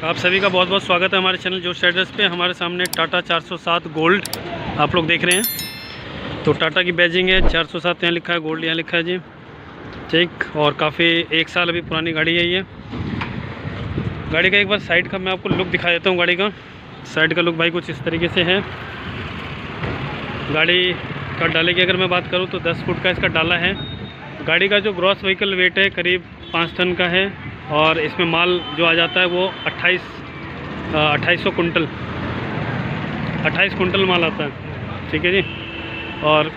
आप सभी का बहुत बहुत स्वागत है हमारे चैनल जोश राइडर्स पे। हमारे सामने टाटा 407 गोल्ड आप लोग देख रहे हैं। तो टाटा की बैजिंग है, 407 यहाँ लिखा है, गोल्ड यहाँ लिखा है जी, ठीक। और काफ़ी 1 साल अभी पुरानी गाड़ी है ये। गाड़ी का एक बार साइड का मैं आपको लुक दिखा देता हूँ। गाड़ी का साइड का लुक भाई कुछ इस तरीके से है। गाड़ी का डाले की अगर मैं बात करूँ तो 10 फुट का इसका डाला है। गाड़ी का जो ग्रॉस व्हीकल वेट है करीब 5 टन का है। और इसमें माल जो आ जाता है वो 2800 कुंटल 28 कुंटल माल आता है, ठीक है जी। और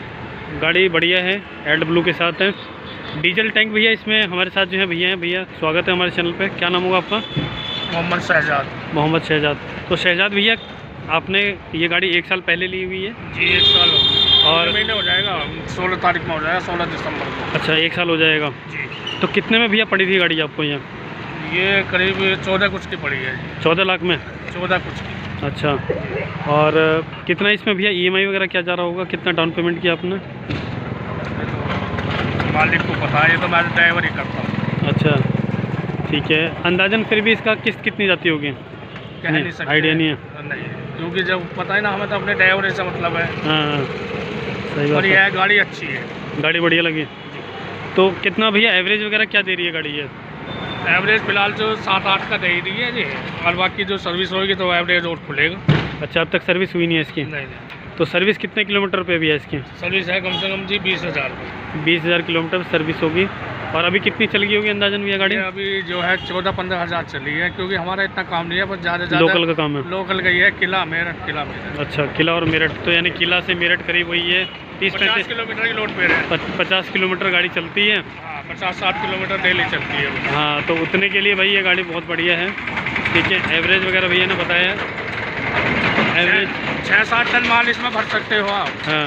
गाड़ी बढ़िया है, एड ब्लू के साथ है। डीजल टैंक भैया इसमें हमारे साथ जो है भैया हैं। भैया स्वागत है हमारे चैनल पे। क्या नाम होगा आपका? मोहम्मद शहजाद। मोहम्मद शहजाद। तो शहजाद भैया आपने ये गाड़ी 1 साल पहले ली हुई है जी? 1 साल हो, और महीने हो जाएगा, 16 तारीख में हो जाएगा, 16 दिसंबर को। अच्छा 1 साल हो जाएगा जी। तो कितने में भैया पड़ी थी गाड़ी आपको यहाँ? ये करीब 14 कुछ की पड़ी है। 14 लाख में? 14 कुछ की। अच्छा। और कितना इसमें भैया EMI वगैरह क्या जा रहा होगा? कितना डाउन पेमेंट किया आपने? मालिक को पता है, ये तो मैं ड्राइवर ही करता हूँ। अच्छा ठीक है। अंदाजन फिर भी इसका किस्त कितनी जाती होगी? कह नहीं सकते, आइडिया नहीं है। नहीं, क्योंकि जब पता है ना, हमें तो अपने ड्राइवर से मतलब है। हाँ सही बात और है। यह गाड़ी अच्छी है, गाड़ी बढ़िया लगी। तो कितना भैया एवरेज वगैरह क्या दे रही है गाड़ी ये? एवरेज फिलहाल जो 7-8 का दे ही रही है जी। और बाकी जो सर्विस होगी तो एवरेज और खुलेगा। अच्छा अब तक सर्विस हुई नहीं है इसकी? नहीं। तो सर्विस कितने किलोमीटर पे भी है इसकी? सर्विस है कम से कम जी 20,000 रुपये। 20,000 किलोमीटर सर्विस होगी। और अभी कितनी चल गई होगी अंदाजन भैया गाड़ी? ये अभी जो है 14-15 हज़ार चली है, क्योंकि हमारा इतना काम नहीं है, बस ज़्यादा लोकल का काम है? लोकल का ही है, किला मेरठ। अच्छा किला और मेरठ। तो यानी किला से मेरठ करीब वही है 50 किलोमीटर की लोड पे है। 50 किलोमीटर गाड़ी चलती है। हाँ, 50-60 किलोमीटर डेली चलती है। हाँ तो उतने के लिए भाई ये गाड़ी बहुत बढ़िया है, ठीक है। एवरेज वगैरह भैया ने बताया है, एवरेज 6-7 टन माल इसमें भर सकते हो आप। हाँ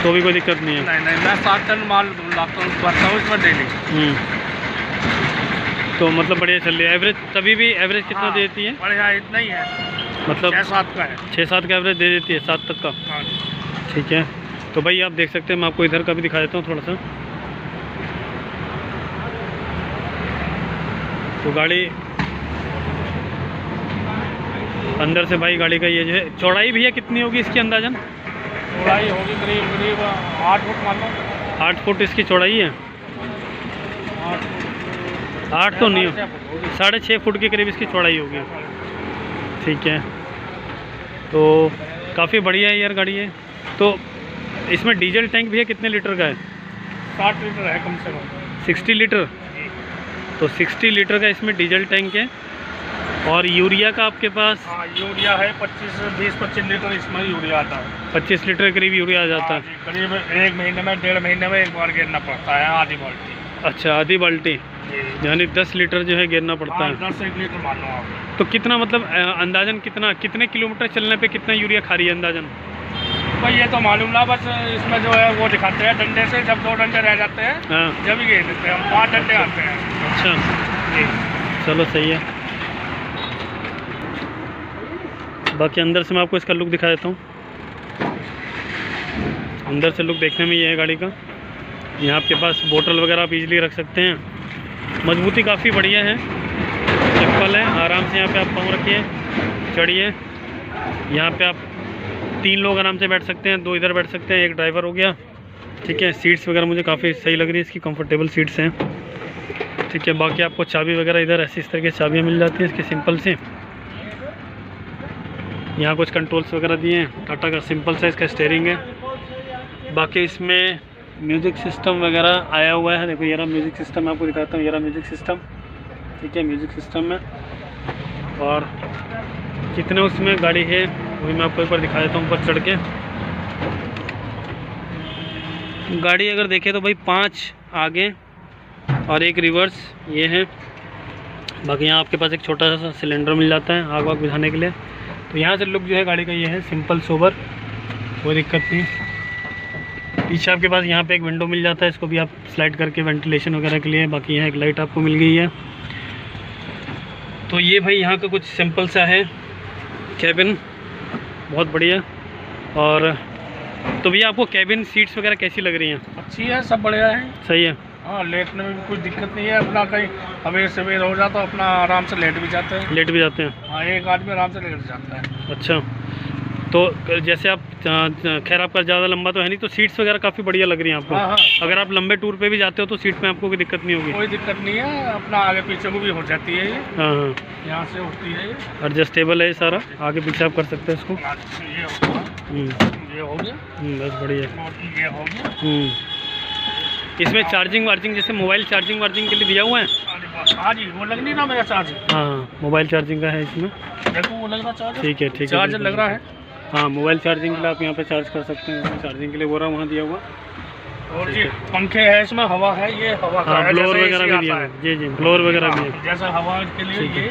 तो भी कोई दिक्कत नहीं है। नहीं, मैं 7 टन माल लाता हूँ, भरता हूँ इसमें डेली। तो मतलब बढ़िया चल रही है। एवरेज तभी भी एवरेज कितना हाँ, देती है? बढ़िया इतना ही है, मतलब 6-7 का है। 6-7 का एवरेज दे देती है, 7 तक का, हाँ। ठीक है। तो भाई आप देख सकते हैं, मैं आपको इधर का भी दिखा देता हूँ थोड़ा सा। तो गाड़ी अंदर से भाई गाड़ी का ये जो है चौड़ाई भैया कितनी होगी इसकी अंदाजन? चौड़ाई होगी करीब 8 फुट मान लो। 8 फुट इसकी चौड़ाई है? 8 तो नहीं हो, 6.5 फुट के करीब इसकी चौड़ाई होगी, ठीक है। तो काफ़ी बढ़िया है यार गाड़ी है। तो इसमें डीजल टैंक भैया कितने लीटर का है? 60 लीटर है कम से कम। 60 लीटर? तो 60 लीटर का इसमें डीजल टैंक है। और यूरिया का आपके पास? हाँ, यूरिया है 20-25 लीटर इसमें यूरिया आता है। 25 लीटर करीब यूरिया आ जाता है। करीब 1 महीने में 1.5 महीने में एक बार गिरना पड़ता है, आधी बाल्टी। अच्छा आधी बाल्टी, यानी 10 लीटर जो है गिरना पड़ता है। 10-1 लीटर मान लो आप। तो कितना मतलब अंदाजन कितने किलोमीटर चलने पे कितना यूरिया खा रही है अंदाजन? भाई ये तो मालूम ना, बस इसमें जो है वो दिखाते हैं डंडे से, जब 2 डंडे रह जाते हैं हाँ जब ही घेर देते हैं हम, 5 डंडे आते हैं। अच्छा जी चलो सही है। बाकी अंदर से मैं आपको इसका लुक दिखा देता हूँ। अंदर से लुक देखने में ये है गाड़ी का। यहाँ आपके पास बोतल वगैरह आप इजीली रख सकते हैं। मजबूती काफ़ी बढ़िया है, सिंपल है। आराम से यहाँ पे आप पाँव रखिए, चढ़िए। यहाँ पे आप 3 लोग आराम से बैठ सकते हैं, 2 इधर बैठ सकते हैं, 1 ड्राइवर हो गया, ठीक है। सीट्स वगैरह मुझे काफ़ी सही लग रही है, इसकी कंफर्टेबल सीट्स हैं, ठीक है। बाकी आपको चाबी वगैरह इधर ऐसी इस तरह की चाबियाँ मिल जाती हैं इसकी सिंपल से। यहाँ कुछ कंट्रोल्स वगैरह दिए हैं। टाटा का सिंपल सा इसका स्टीयरिंग है। बाकी इसमें म्यूज़िक सिस्टम वगैरह आया हुआ है। देखो ये रहा म्यूज़िक सिस्टम, मैं आपको दिखाता हूँ। ये रहा म्यूज़िक सिस्टम, ठीक है। म्यूज़िक सिस्टम में और कितने उसमें गाड़ी है वही मैं आपको एक बार दिखा देता हूँ ऊपर चढ़ के। गाड़ी अगर देखें तो भाई 5 आगे और 1 रिवर्स ये है। बाकी यहाँ आपके पास एक छोटा सा सिलेंडर मिल जाता है आग वाग बुझाने के लिए। तो यहाँ से लुक जो है गाड़ी का ये है, सिंपल सोबर, कोई दिक्कत नहीं। पीछे आपके पास यहाँ पे एक विंडो मिल जाता है, इसको भी आप स्लाइड करके वेंटिलेशन वगैरह के लिए। बाकी यहाँ एक लाइट आपको मिल गई है। तो ये भाई यहाँ का कुछ सिंपल सा है कैबिन, बहुत बढ़िया। और तो भैया आपको कैबिन सीट्स वगैरह कैसी लग रही हैं? अच्छी है, सब बढ़िया है। सही है। हाँ, लेटने में भी कोई दिक्कत नहीं है। अपना कहीं अवेयर सवेर हो जाता तो अपना आराम से लेट भी जाते हैं। लेट भी जाते हैं। हाँ, एक आदमी आराम से लेट जाता है। अच्छा, तो जैसे आप खैर आपका ज़्यादा लंबा तो है नहीं, तो सीट्स वगैरह काफ़ी बढ़िया लग रही हैं आपको। हाँ हाँ, अगर आप लंबे टूर पे भी जाते हो तो सीट में आपको कोई दिक्कत नहीं होगी। कोई दिक्कत नहीं है। अपना आगे पीछे को भी हो जाती है ये। हाँ हाँ, यहाँ से उठती है ये। एडजस्टेबल है सारा, आगे पीछे आप कर सकते हैं इसको। ये होगा, ये हो गया। बस बढ़िया। और ये हो गया। इसमें चार्जिंग वार्जिंग जैसे मोबाइल चार्जिंग वार्जिंग के लिए दिया हुआ है। हाँ जी, वो लग नहीं ना मेरा चार्ज। हाँ, मोबाइल चार्जिंग का है इसमें। देखो वो लग रहा चार्ज। ठीक है, ठीक है, चार्जर लग रहा है। हाँ, मोबाइल चार्जिंग के लिए आप यहाँ पे चार्ज कर सकते हैं। चार्जिंग के लिए वो रहा वहाँ दिया हुआ। और जी पंखे है, इसमें हवा है, ये हवा का हाँ, है। ब्लोअर जैसे वगैरह AC भी आता दिया है। है। जी जी, ब्लोअर वगैरह भी है। जैसा हवा के लिए ठीक है। ये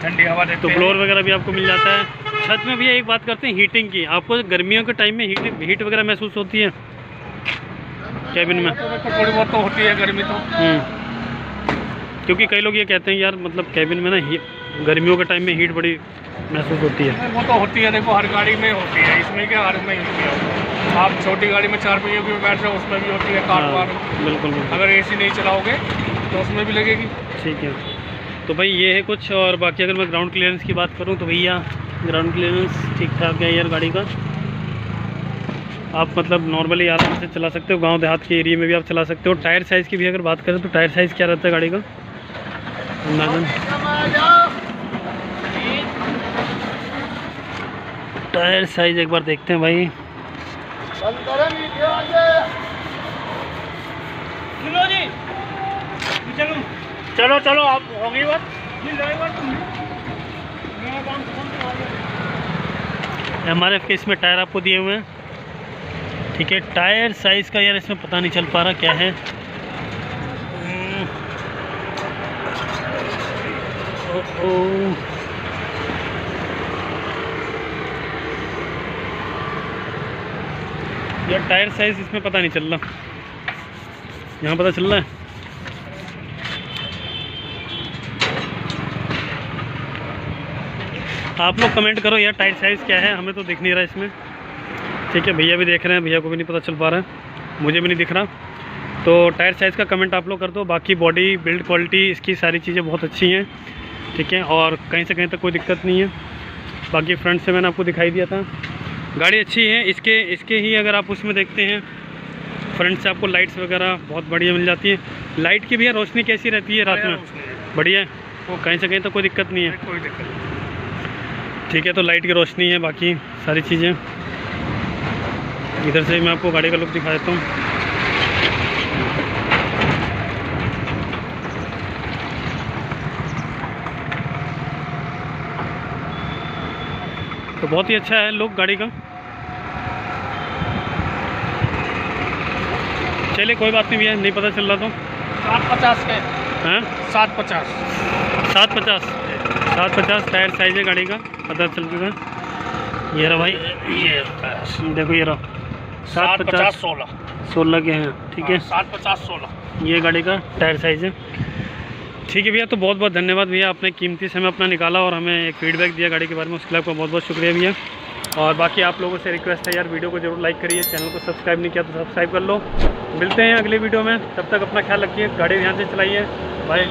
ठंडी हवा देते तो हैं। ब्लोअर वगैरह भी आपको मिल जाता है। छत में भी एक बात करते हैं हीटिंग की, आपको गर्मियों के टाइम में हीट वगैरह महसूस होती है कैबिन में? तो देखो थोड़ी बहुत तो होती है गर्मी तो। क्योंकि कई लोग ये कहते हैं यार मतलब कैबिन में ना गर्मियों के टाइम में हीट बड़ी महसूस होती है। वो तो होती है, देखो हर गाड़ी में होती है। इसमें क्या, हर में होती है। आप छोटी गाड़ी में 4 पहिए भी बैठ रहे हो, उसमें भी होती है कार वार। बिल्कुल बिल्कुल। अगर AC नहीं चलाओगे तो उसमें भी लगेगी। ठीक है, तो भाई ये है कुछ। और बाकी अगर मैं ग्राउंड क्लियरेंस की बात करूँ तो भैया ग्राउंड क्लियरेंस ठीक ठाक है यार गाड़ी का। आप मतलब नॉर्मली आराम से चला सकते हो, गांव देहात के एरिया में भी आप चला सकते हो। टायर साइज़ की भी अगर बात करें तो टायर साइज़ क्या रहता है गाड़ी का अंदाजन? टायर साइज़ एक बार देखते हैं भाई। चलो चलो, आप होगी बात। MRF के इसमें टायर आपको दिए हुए हैं। ठीक है, टायर साइज़ का यार इसमें पता नहीं चल पा रहा क्या है। यार टायर साइज़ इसमें पता नहीं चल रहा, यहाँ पता चल रहा है। आप लोग कमेंट करो यार टायर साइज़ क्या है, हमें तो दिख नहीं रहा इसमें। ठीक है, भैया भी देख रहे हैं, भैया को भी नहीं पता चल पा रहा है, मुझे भी नहीं दिख रहा। तो टायर साइज़ का कमेंट आप लोग कर दो। बाकी बॉडी बिल्ड क्वालिटी इसकी सारी चीज़ें बहुत अच्छी हैं। ठीक है, और कहीं से कहीं तक कोई दिक्कत नहीं है। बाकी फ्रंट से मैंने आपको दिखाई दिया था, गाड़ी अच्छी है। इसके ही अगर आप उसमें देखते हैं फ्रंट से आपको लाइट्स वगैरह बहुत बढ़िया मिल जाती है। लाइट की भी है, रोशनी कैसी रहती है रात में? बढ़िया है, वो कहीं से कहीं तक कोई दिक्कत नहीं है। कोई दिक्कत नहीं। ठीक है, तो लाइट की रोशनी है, बाकी सारी चीज़ें। इधर से मैं आपको गाड़ी का लुक दिखा देता हूँ। तो बहुत ही अच्छा है लुक गाड़ी का। चलिए कोई बात नहीं भैया, नहीं पता चल रहा तो 750 के हैं। 750 750 टायर साइज़ है गाड़ी का, पता चल चुका है। ये रहा भाई, ये देखो ये रहा 750 16 के हैं। ठीक है, 750 16 ये गाड़ी का टायर साइज़ है। ठीक है भैया, तो बहुत बहुत धन्यवाद भैया, आपने कीमती समय अपना निकाला और हमें एक फीडबैक दिया गाड़ी के बारे में, उसके लिए आपका बहुत बहुत शुक्रिया भैया। और बाकी आप लोगों से रिक्वेस्ट है यार, वीडियो को जरूर लाइक करिए, चैनल को सब्सक्राइब नहीं किया तो सब्सक्राइब कर लो। मिलते हैं अगले वीडियो में, तब तक अपना ख्याल रखिए, गाड़ी ध्यान से चलाइए। बाय।